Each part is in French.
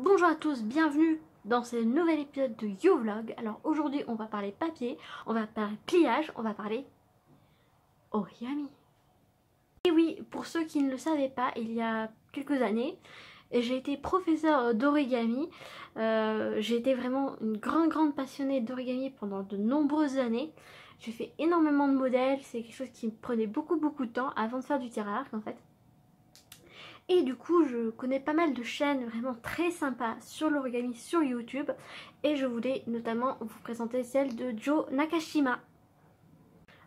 Bonjour à tous, bienvenue dans ce nouvel épisode de YouVlog. Alors aujourd'hui on va parler papier, on va parler pliage, on va parler origami. Et oui, pour ceux qui ne le savaient pas, il y a quelques années, j'ai été professeure d'origami. J'ai été vraiment une grande passionnée d'origami pendant de nombreuses années. J'ai fait énormément de modèles, c'est quelque chose qui me prenait beaucoup de temps avant de faire du tir à l'arc en fait. Et du coup je connais pas mal de chaînes vraiment très sympas sur l'origami sur YouTube. Et je voulais notamment vous présenter celle de Joe Nakashima.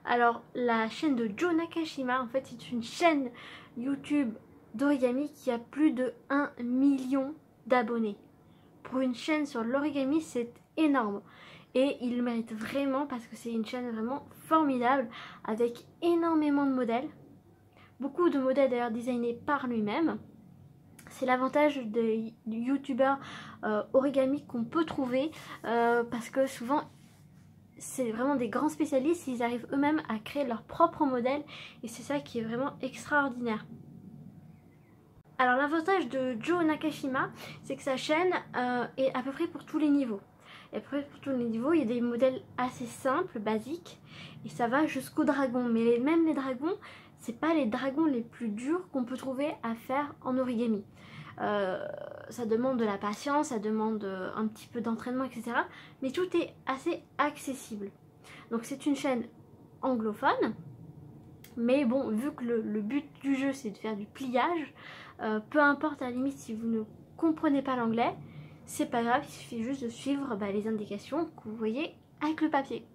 Alors la chaîne de Joe Nakashima en fait c'est une chaîne YouTube d'origami qui a plus de 1 million d'abonnés. Pour une chaîne sur l'origami c'est énorme. Et il le mérite vraiment parce que c'est une chaîne vraiment formidable avec énormément de modèles. Beaucoup de modèles d'ailleurs designés par lui-même. C'est l'avantage des youtubeurs origami qu'on peut trouver parce que souvent c'est vraiment des grands spécialistes, ils arrivent eux-mêmes à créer leur propre modèle et c'est ça qui est vraiment extraordinaire. Alors l'avantage de Joe Nakashima, c'est que sa chaîne est à peu près pour tous les niveaux. Et après pour tous les niveaux, il y a des modèles assez simples, basiques, et ça va jusqu'aux dragons. Mais même les dragons, c'est pas les dragons les plus durs qu'on peut trouver à faire en origami. Ça demande de la patience, ça demande un petit peu d'entraînement, etc. Mais tout est assez accessible. Donc c'est une chaîne anglophone. Mais bon, vu que le but du jeu c'est de faire du pliage, peu importe à la limite si vous ne comprenez pas l'anglais, c'est pas grave, il suffit juste de suivre les indications que vous voyez avec le papier.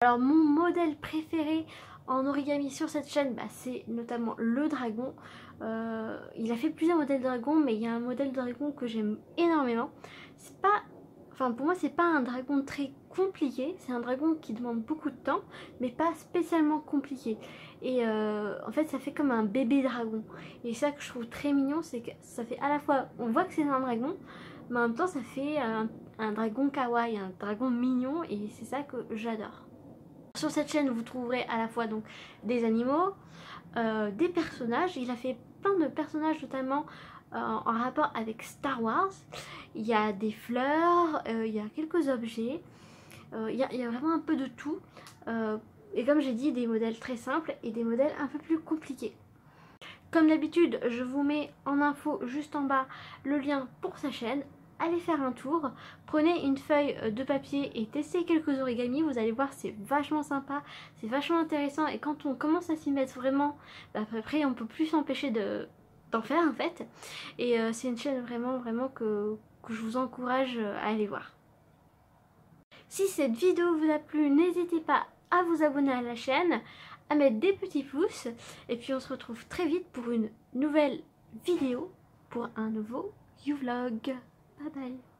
Alors mon modèle préféré en origami sur cette chaîne, c'est notamment le dragon. Il a fait plusieurs modèles de dragon, mais il y a un modèle de dragon que j'aime énormément. C'est pas... Enfin pour moi c'est pas un dragon très compliqué, c'est un dragon qui demande beaucoup de temps, mais pas spécialement compliqué. Et en fait ça fait comme un bébé dragon. Et ça que je trouve très mignon, c'est que ça fait à la fois, on voit que c'est un dragon, mais en même temps ça fait un dragon kawaii, un dragon mignon, et c'est ça que j'adore. Sur cette chaîne vous trouverez à la fois donc des animaux, des personnages. Il a fait plein de personnages notamment en rapport avec Star Wars. Il y a des fleurs, il y a quelques objets, il y a vraiment un peu de tout. Et comme j'ai dit, des modèles très simples et des modèles un peu plus compliqués. Comme d'habitude, je vous mets en info juste en bas le lien pour sa chaîne. Allez faire un tour, prenez une feuille de papier et testez quelques origamis, vous allez voir c'est vachement sympa, c'est vachement intéressant et quand on commence à s'y mettre vraiment, après on peut plus s'empêcher d'en faire en fait. Et c'est une chaîne vraiment que je vous encourage à aller voir. Si cette vidéo vous a plu, n'hésitez pas à vous abonner à la chaîne, à mettre des petits pouces et puis on se retrouve très vite pour une nouvelle vidéo, pour un nouveau YouVlog. Bye bye.